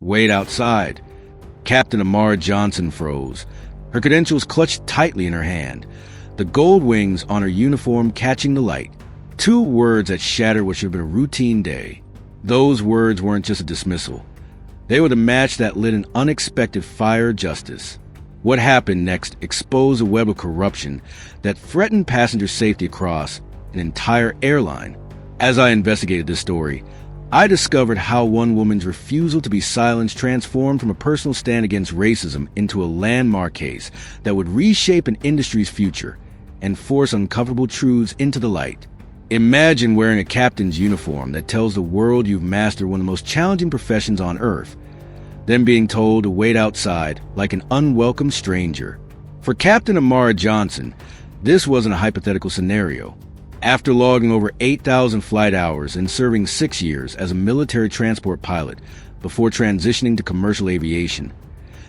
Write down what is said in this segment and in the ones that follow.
Wait outside. Captain Amara Johnson froze, her credentials clutched tightly in her hand, the gold wings on her uniform catching the light. 2 words that shattered what should have been a routine day. Those words weren't just a dismissal. They were the match that lit an unexpected fire of justice. What happened next exposed a web of corruption that threatened passenger safety across an entire airline. As I investigated this story, I discovered how one woman's refusal to be silenced transformed from a personal stand against racism into a landmark case that would reshape an industry's future and force uncomfortable truths into the light. Imagine wearing a captain's uniform that tells the world you've mastered one of the most challenging professions on Earth, then being told to wait outside like an unwelcome stranger. For Captain Amara Johnson, this wasn't a hypothetical scenario. After logging over 8,000 flight hours and serving 6 years as a military transport pilot before transitioning to commercial aviation,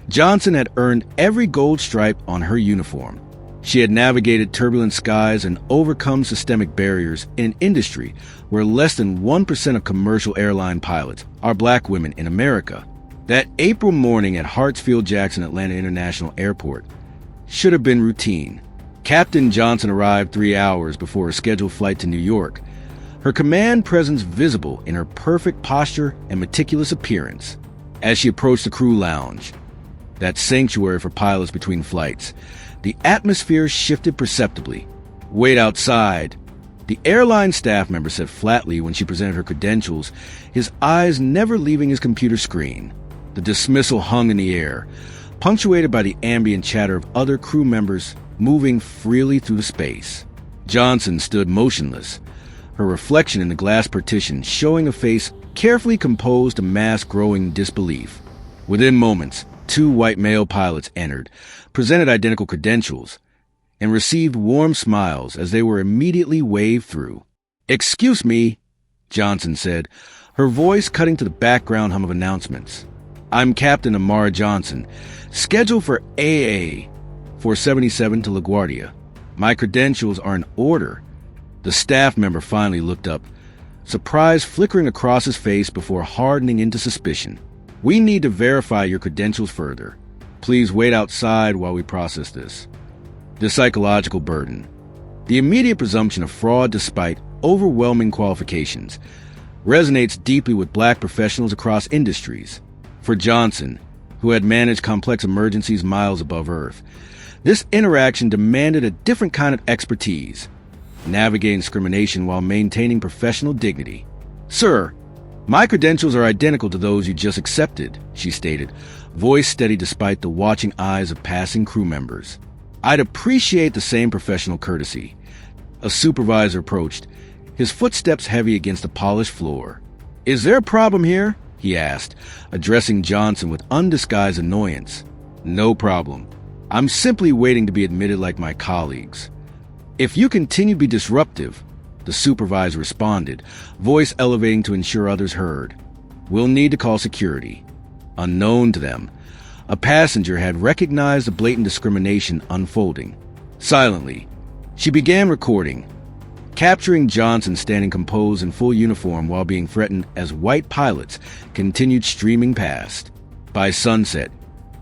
Johnson had earned every gold stripe on her uniform. She had navigated turbulent skies and overcome systemic barriers in an industry where less than 1% of commercial airline pilots are black women in America. That April morning at Hartsfield-Jackson Atlanta International Airport should have been routine. Captain Johnson arrived 3 hours before her scheduled flight to New York, her command presence visible in her perfect posture and meticulous appearance. As she approached the crew lounge, that sanctuary for pilots between flights, the atmosphere shifted perceptibly. Wait outside, the airline staff member said flatly when she presented her credentials, his eyes never leaving his computer screen. The dismissal hung in the air, punctuated by the ambient chatter of other crew members moving freely through space. Johnson stood motionless, her reflection in the glass partition showing a face carefully composed to mask growing disbelief. Within moments, 2 white male pilots entered, presented identical credentials, and received warm smiles as they were immediately waved through. "Excuse me," Johnson said, her voice cutting to the background hum of announcements. "I'm Captain Amara Johnson, scheduled for AA 477 to LaGuardia. My credentials are in order." The staff member finally looked up, surprise flickering across his face before hardening into suspicion. "We need to verify your credentials further. Please wait outside while we process this." The psychological burden. The immediate presumption of fraud despite overwhelming qualifications resonates deeply with black professionals across industries. For Johnson, who had managed complex emergencies miles above Earth, this interaction demanded a different kind of expertise, navigating discrimination while maintaining professional dignity. "Sir, my credentials are identical to those you just accepted," she stated, voice steady despite the watching eyes of passing crew members. "I'd appreciate the same professional courtesy." A supervisor approached, his footsteps heavy against the polished floor. "Is there a problem here?" he asked, addressing Johnson with undisguised annoyance. "No problem. I'm simply waiting to be admitted like my colleagues." "If you continue to be disruptive," the supervisor responded, voice elevating to ensure others heard, "we'll need to call security." Unknown to them, a passenger had recognized the blatant discrimination unfolding. Silently, she began recording, capturing Johnson standing composed in full uniform while being threatened as white pilots continued streaming past. By sunset,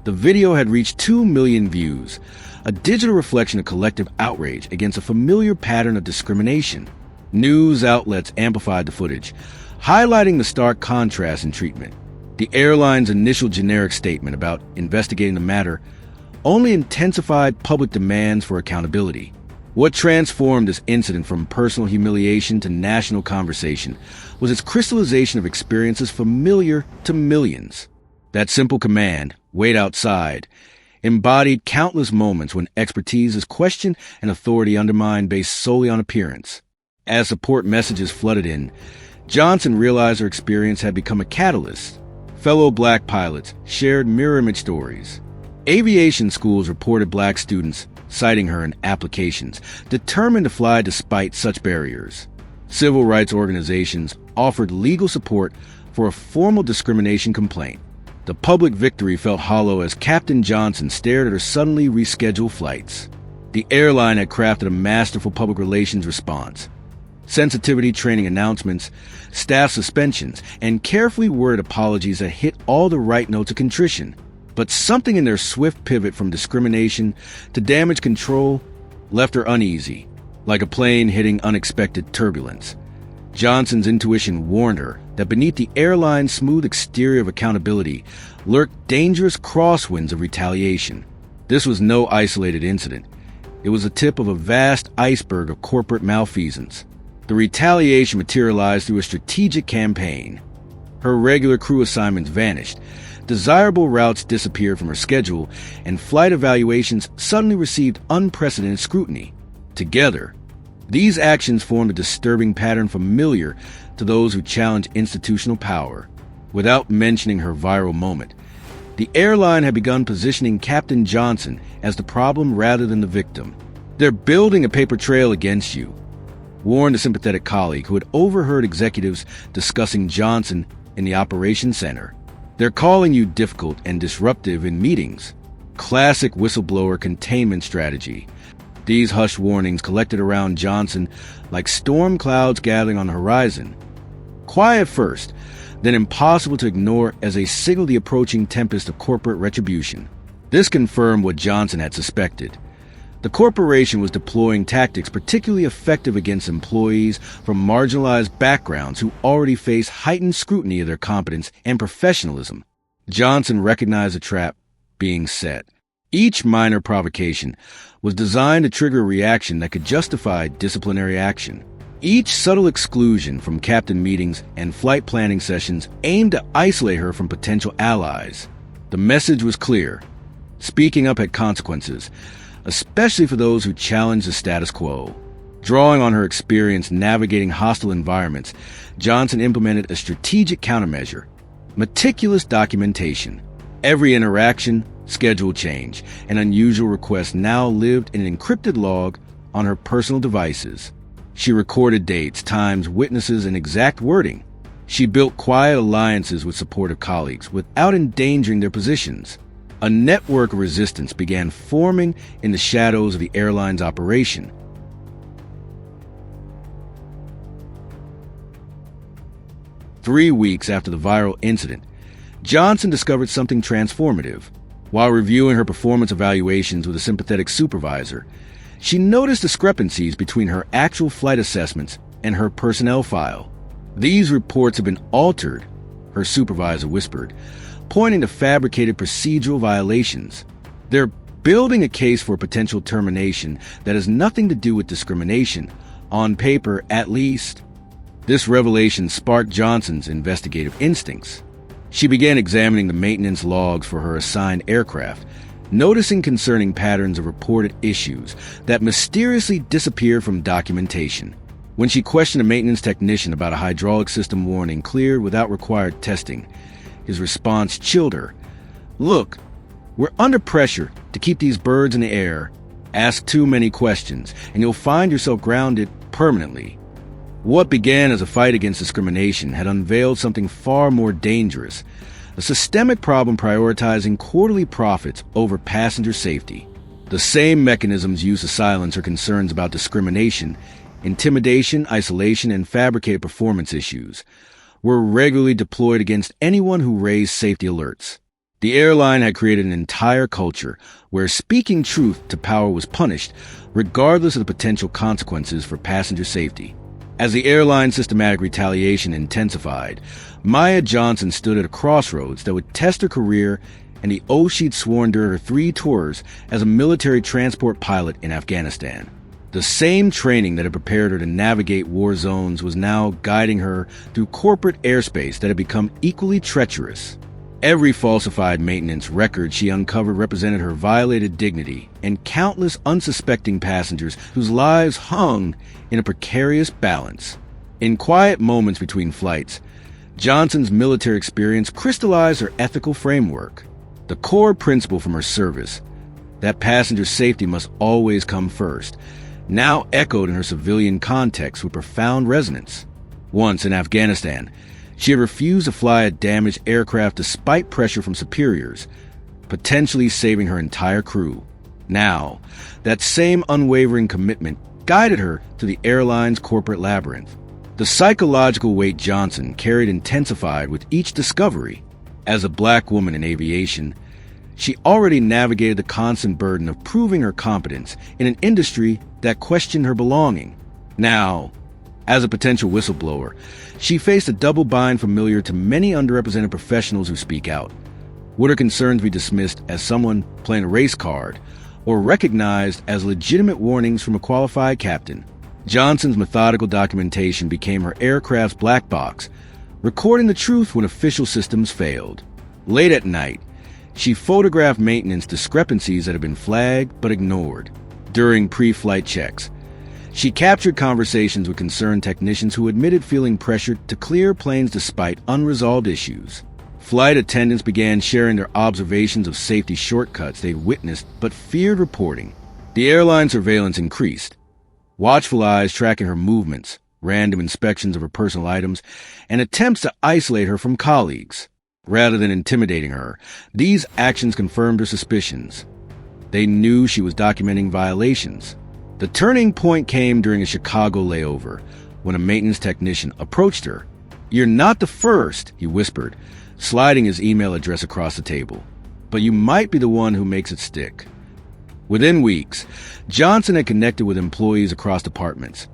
the video had reached 2 million views, a digital reflection of collective outrage against a familiar pattern of discrimination. News outlets amplified the footage, highlighting the stark contrast in treatment. The airline's initial generic statement about investigating the matter only intensified public demands for accountability. What transformed this incident from personal humiliation to national conversation was its crystallization of experiences familiar to millions. That simple command, "Wait outside," embodied countless moments when expertise is questioned and authority undermined based solely on appearance. As support messages flooded in, Johnson realized her experience had become a catalyst. Fellow black pilots shared mirror image stories. Aviation schools reported black students citing her in applications, determined to fly despite such barriers. Civil rights organizations offered legal support for a formal discrimination complaint. The public victory felt hollow as Captain Johnson stared at her suddenly rescheduled flights. The airline had crafted a masterful public relations response, sensitivity training announcements, staff suspensions, and carefully worded apologies that hit all the right notes of contrition. But something in their swift pivot from discrimination to damage control left her uneasy, like a plane hitting unexpected turbulence. Johnson's intuition warned her that beneath the airline's smooth exterior of accountability lurked dangerous crosswinds of retaliation. This was no isolated incident. It was the tip of a vast iceberg of corporate malfeasance. The retaliation materialized through a strategic campaign. Her regular crew assignments vanished, desirable routes disappeared from her schedule, and flight evaluations suddenly received unprecedented scrutiny. Together, these actions formed a disturbing pattern familiar to those who challenge institutional power. Without mentioning her viral moment, the airline had begun positioning Captain Johnson as the problem rather than the victim. "They're building a paper trail against you," warned a sympathetic colleague who had overheard executives discussing Johnson in the operations center. "They're calling you difficult and disruptive in meetings." Classic whistleblower containment strategy. These hushed warnings collected around Johnson like storm clouds gathering on the horizon. Quiet first, then impossible to ignore as they signaled the approaching tempest of corporate retribution. This confirmed what Johnson had suspected. The corporation was deploying tactics particularly effective against employees from marginalized backgrounds who already faced heightened scrutiny of their competence and professionalism. Johnson recognized the trap being set. Each minor provocation was designed to trigger a reaction that could justify disciplinary action. Each subtle exclusion from captain meetings and flight planning sessions aimed to isolate her from potential allies. The message was clear. Speaking up had consequences, especially for those who challenged the status quo. Drawing on her experience navigating hostile environments, Johnson implemented a strategic countermeasure: meticulous documentation. Every interaction, schedule change, and unusual request now lived in an encrypted log on her personal devices. She recorded dates, times, witnesses, and exact wording. She built quiet alliances with supportive colleagues without endangering their positions. A network of resistance began forming in the shadows of the airline's operation. Three weeks after the viral incident, Johnson discovered something transformative. While reviewing her performance evaluations with a sympathetic supervisor, she noticed discrepancies between her actual flight assessments and her personnel file. "These reports have been altered," her supervisor whispered, pointing to fabricated procedural violations. "They're building a case for potential termination that has nothing to do with discrimination, on paper at least." This revelation sparked Johnson's investigative instincts. She began examining the maintenance logs for her assigned aircraft, noticing concerning patterns of reported issues that mysteriously disappeared from documentation. When she questioned a maintenance technician about a hydraulic system warning cleared without required testing, his response chilled her. "Look, we're under pressure to keep these birds in the air. Ask too many questions, and you'll find yourself grounded permanently." What began as a fight against discrimination had unveiled something far more dangerous: a systemic problem prioritizing quarterly profits over passenger safety. The same mechanisms used to silence her concerns about discrimination, intimidation, isolation, and fabricated performance issues were regularly deployed against anyone who raised safety alerts. The airline had created an entire culture where speaking truth to power was punished, regardless of the potential consequences for passenger safety. As the airline's systematic retaliation intensified, Maya Johnson stood at a crossroads that would test her career and the oath she'd sworn during her 3 tours as a military transport pilot in Afghanistan. The same training that had prepared her to navigate war zones was now guiding her through corporate airspace that had become equally treacherous. Every falsified maintenance record she uncovered represented her violated dignity and countless unsuspecting passengers whose lives hung in a precarious balance. In quiet moments between flights, Johnson's military experience crystallized her ethical framework. The core principle from her service, that passenger safety must always come first, now echoed in her civilian context with profound resonance. Once in Afghanistan, she had refused to fly a damaged aircraft despite pressure from superiors, potentially saving her entire crew. Now, that same unwavering commitment guided her to the airline's corporate labyrinth. The psychological weight Johnson carried intensified with each discovery. As a black woman in aviation, she already navigated the constant burden of proving her competence in an industry that questioned her belonging. Now, as a potential whistleblower, she faced a double bind familiar to many underrepresented professionals who speak out. Would her concerns be dismissed as someone playing a race card, or recognized as legitimate warnings from a qualified captain? Johnson's methodical documentation became her aircraft's black box, recording the truth when official systems failed. Late at night, she photographed maintenance discrepancies that had been flagged but ignored. During pre-flight checks, she captured conversations with concerned technicians who admitted feeling pressured to clear planes despite unresolved issues. Flight attendants began sharing their observations of safety shortcuts they'd witnessed but feared reporting. The airline surveillance increased. Watchful eyes tracking her movements, random inspections of her personal items, and attempts to isolate her from colleagues. Rather than intimidating her, these actions confirmed her suspicions. They knew she was documenting violations. The turning point came during a Chicago layover, when a maintenance technician approached her. "You're not the first," he whispered, sliding his email address across the table. "But you might be the one who makes it stick." Within weeks, Johnson had connected with employees across departments,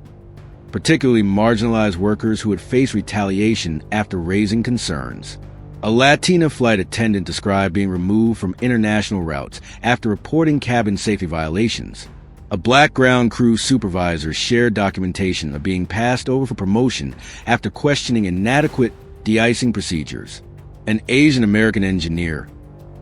particularly marginalized workers who had faced retaliation after raising concerns. A Latina flight attendant described being removed from international routes after reporting cabin safety violations. A black ground crew supervisor shared documentation of being passed over for promotion after questioning inadequate de-icing procedures. An Asian American engineer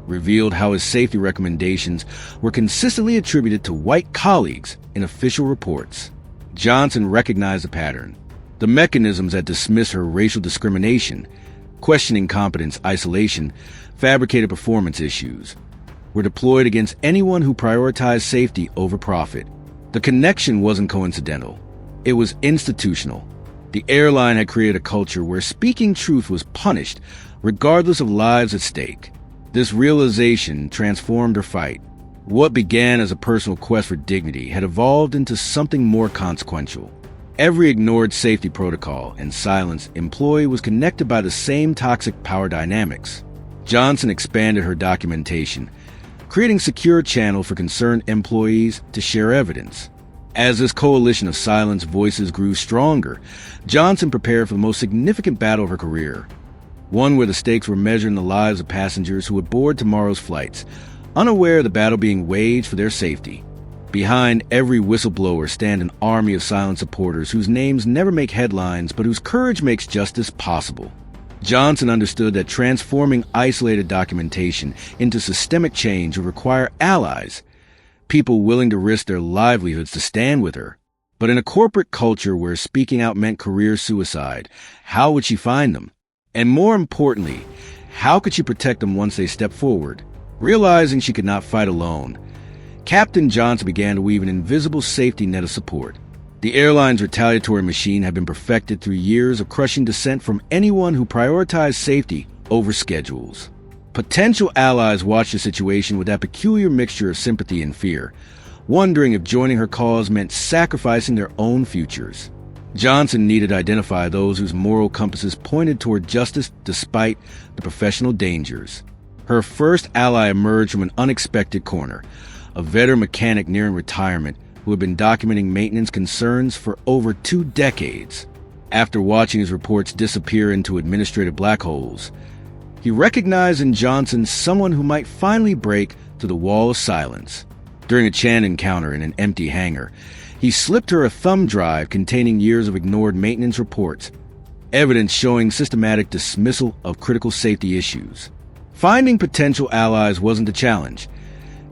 revealed how his safety recommendations were consistently attributed to white colleagues in official reports. Johnson recognized the pattern. The mechanisms that dismiss her racial discrimination, questioning competence, isolation, fabricated performance issues, were deployed against anyone who prioritized safety over profit. The connection wasn't coincidental. It was institutional. The airline had created a culture where speaking truth was punished, regardless of lives at stake. This realization transformed her fight. What began as a personal quest for dignity had evolved into something more consequential. Every ignored safety protocol and silenced employee was connected by the same toxic power dynamics. Johnson expanded her documentation, creating secure channels for concerned employees to share evidence. As this coalition of silenced voices grew stronger, Johnson prepared for the most significant battle of her career, one where the stakes were measured in the lives of passengers who would board tomorrow's flights, unaware of the battle being waged for their safety. Behind every whistleblower stand an army of silent supporters whose names never make headlines but whose courage makes justice possible. Johnson understood that transforming isolated documentation into systemic change would require allies, people willing to risk their livelihoods to stand with her. But in a corporate culture where speaking out meant career suicide, how would she find them? And more importantly, how could she protect them once they stepped forward? Realizing she could not fight alone, Captain Johnson began to weave an invisible safety net of support. The airline's retaliatory machine had been perfected through years of crushing dissent from anyone who prioritized safety over schedules. Potential allies watched the situation with that peculiar mixture of sympathy and fear, wondering if joining her cause meant sacrificing their own futures. Johnson needed to identify those whose moral compasses pointed toward justice despite the professional dangers. Her first ally emerged from an unexpected corner, a veteran mechanic nearing retirement who had been documenting maintenance concerns for over 2 decades. After watching his reports disappear into administrative black holes, he recognized in Johnson someone who might finally break through the wall of silence. During a Chan encounter in an empty hangar, he slipped her a thumb drive containing years of ignored maintenance reports, evidence showing systematic dismissal of critical safety issues. Finding potential allies wasn't the challenge,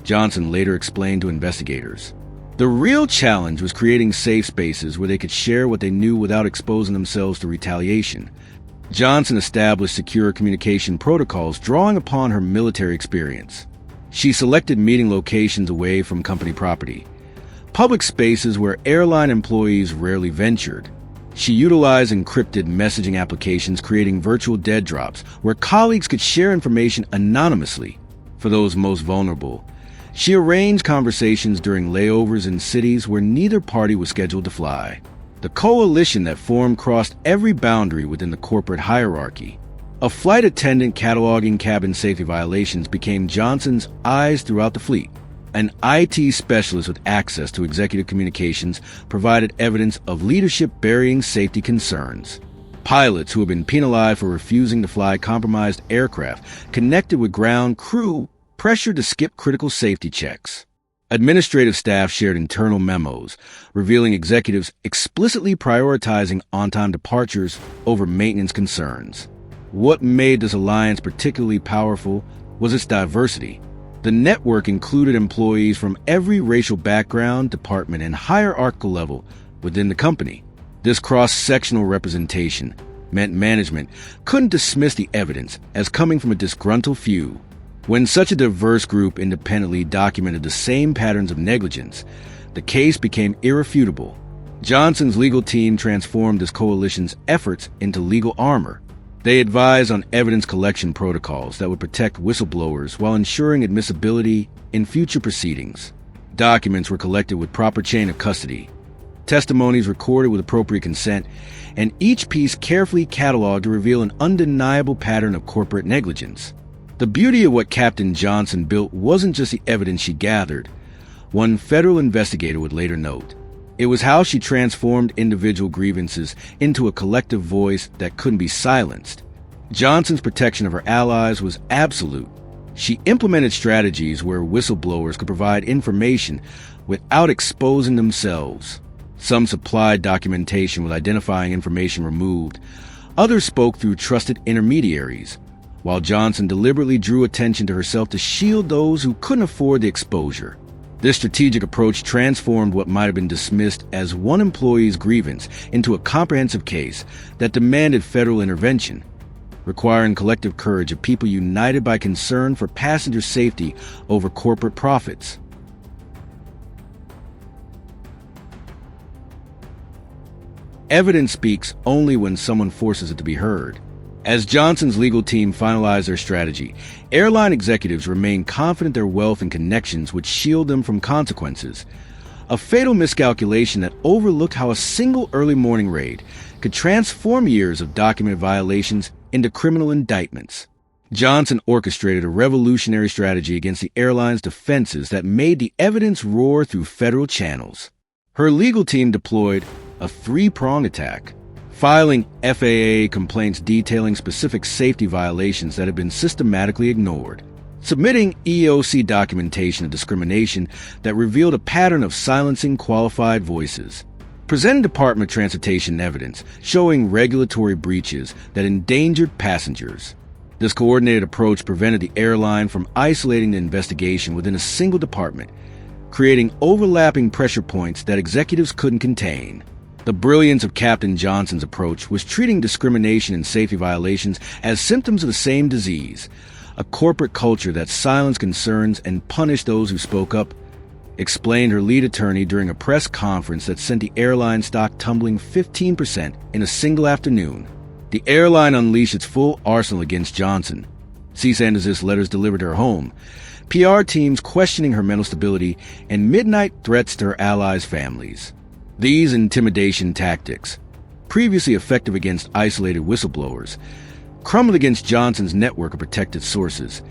Johnson later explained to investigators. The real challenge was creating safe spaces where they could share what they knew without exposing themselves to retaliation. Johnson established secure communication protocols drawing upon her military experience. She selected meeting locations away from company property, public spaces where airline employees rarely ventured. She utilized encrypted messaging applications, creating virtual dead drops where colleagues could share information anonymously. For those most vulnerable, She arranged conversations during layovers in cities where neither party was scheduled to fly. The coalition that formed crossed every boundary within the corporate hierarchy. A flight attendant cataloging cabin safety violations became Johnson's eyes throughout the fleet. An IT specialist with access to executive communications provided evidence of leadership burying safety concerns. Pilots who had been penalized for refusing to fly compromised aircraft connected with ground crew pressured to skip critical safety checks. Administrative staff shared internal memos, revealing executives explicitly prioritizing on-time departures over maintenance concerns. What made this alliance particularly powerful was its diversity. The network included employees from every racial background, department, and hierarchical level within the company. This cross-sectional representation meant management couldn't dismiss the evidence as coming from a disgruntled few. When such a diverse group independently documented the same patterns of negligence, the case became irrefutable. Johnson's legal team transformed this coalition's efforts into legal armor. They advised on evidence collection protocols that would protect whistleblowers while ensuring admissibility in future proceedings. Documents were collected with proper chain of custody, testimonies recorded with appropriate consent, and each piece carefully cataloged to reveal an undeniable pattern of corporate negligence. The beauty of what Captain Johnson built wasn't just the evidence she gathered. One federal investigator would later note, it was how she transformed individual grievances into a collective voice that couldn't be silenced. Johnson's protection of her allies was absolute. She implemented strategies where whistleblowers could provide information without exposing themselves. Some supplied documentation with identifying information removed. Others spoke through trusted intermediaries, while Johnson deliberately drew attention to herself to shield those who couldn't afford the exposure. This strategic approach transformed what might have been dismissed as one employee's grievance into a comprehensive case that demanded federal intervention, requiring collective courage of people united by concern for passenger safety over corporate profits. Evidence speaks only when someone forces it to be heard. As Johnson's legal team finalized their strategy, airline executives remained confident their wealth and connections would shield them from consequences. A fatal miscalculation that overlooked how a single early morning raid could transform years of documented violations into criminal indictments. Johnson orchestrated a revolutionary strategy against the airline's defenses that made the evidence roar through federal channels. Her legal team deployed a three-pronged attack, filing FAA complaints detailing specific safety violations that had been systematically ignored, submitting EOC documentation of discrimination that revealed a pattern of silencing qualified voices, presenting Department of Transportation evidence showing regulatory breaches that endangered passengers. This coordinated approach prevented the airline from isolating the investigation within a single department, creating overlapping pressure points that executives couldn't contain. The brilliance of Captain Johnson's approach was treating discrimination and safety violations as symptoms of the same disease, a corporate culture that silenced concerns and punished those who spoke up, explained her lead attorney during a press conference that sent the airline stock tumbling 15% in a single afternoon. The airline unleashed its full arsenal against Johnson. Cease and desist letters delivered to her home, PR teams questioning her mental stability, and midnight threats to her allies' families. These intimidation tactics, previously effective against isolated whistleblowers, crumbled against Johnson's network of protected sources,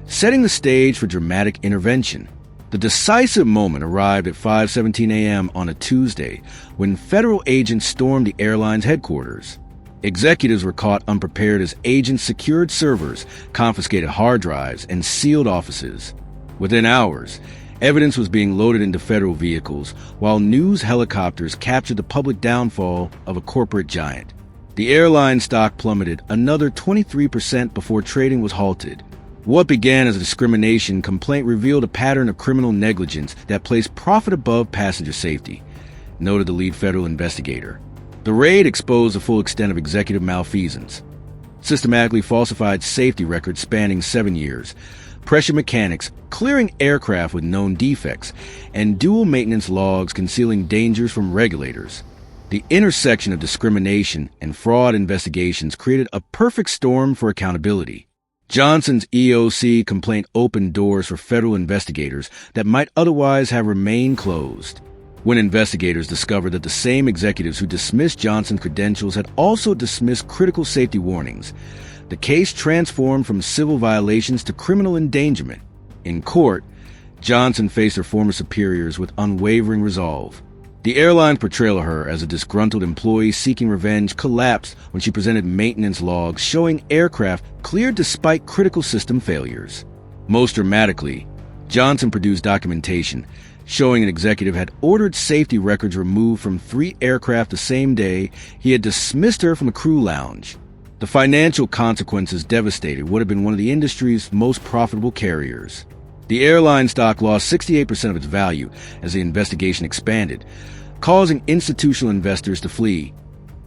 setting the stage for dramatic intervention. The decisive moment arrived at 5:17 a.m. on a Tuesday when federal agents stormed the airline's headquarters. Executives were caught unprepared as agents secured servers, confiscated hard drives, and sealed offices. Within hours, evidence was being loaded into federal vehicles, while news helicopters captured the public downfall of a corporate giant. The airline stock plummeted another 23% before trading was halted. What began as a discrimination complaint revealed a pattern of criminal negligence that placed profit above passenger safety, noted the lead federal investigator. The raid exposed the full extent of executive malfeasance. Systematically falsified safety records spanning 7 years, pressure mechanics clearing aircraft with known defects, and dual maintenance logs concealing dangers from regulators. The intersection of discrimination and fraud investigations created a perfect storm for accountability. Johnson's EOC complaint opened doors for federal investigators that might otherwise have remained closed. When investigators discovered that the same executives who dismissed Johnson's credentials had also dismissed critical safety warnings, the case transformed from civil violations to criminal endangerment. In court, Johnson faced her former superiors with unwavering resolve. The airline's portrayal of her as a disgruntled employee seeking revenge collapsed when she presented maintenance logs showing aircraft cleared despite critical system failures. Most dramatically, Johnson produced documentation showing an executive had ordered safety records removed from 3 aircraft the same day he had dismissed her from a crew lounge. The financial consequences devastated what had been one of the industry's most profitable carriers. The airline stock lost 68% of its value as the investigation expanded, causing institutional investors to flee,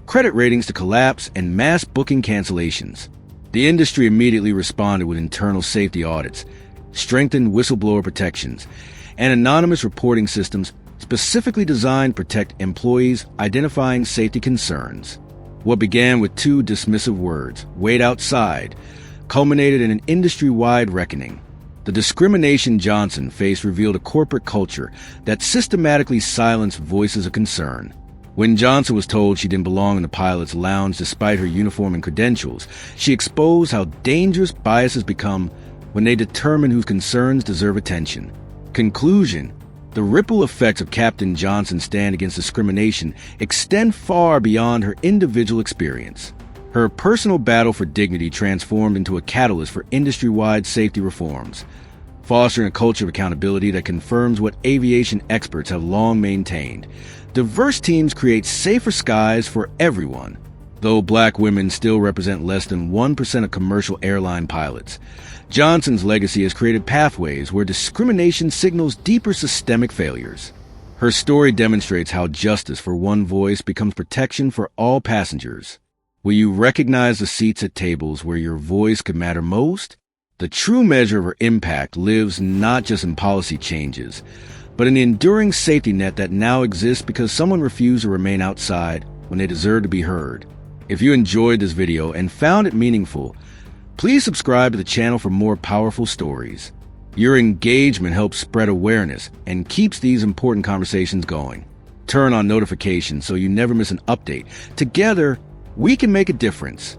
credit ratings to collapse, and mass booking cancellations. The industry immediately responded with internal safety audits, strengthened whistleblower protections, and anonymous reporting systems specifically designed to protect employees identifying safety concerns. What began with 2 dismissive words, "wait outside," culminated in an industry-wide reckoning. The discrimination Johnson faced revealed a corporate culture that systematically silenced voices of concern. When Johnson was told she didn't belong in the pilot's lounge despite her uniform and credentials, she exposed how dangerous biases become when they determine whose concerns deserve attention. Conclusion: the ripple effects of Captain Johnson's stand against discrimination extend far beyond her individual experience. Her personal battle for dignity transformed into a catalyst for industry-wide safety reforms, fostering a culture of accountability that confirms what aviation experts have long maintained. Diverse teams create safer skies for everyone. Though black women still represent less than 1% of commercial airline pilots, Johnson's legacy has created pathways where discrimination signals deeper systemic failures. Her story demonstrates how justice for one voice becomes protection for all passengers. Will you recognize the seats at tables where your voice could matter most? The true measure of her impact lives not just in policy changes, but in the enduring safety net that now exists because someone refused to remain outside when they deserve to be heard. If you enjoyed this video and found it meaningful, please subscribe to the channel for more powerful stories. Your engagement helps spread awareness and keeps these important conversations going. Turn on notifications so you never miss an update. Together, we can make a difference.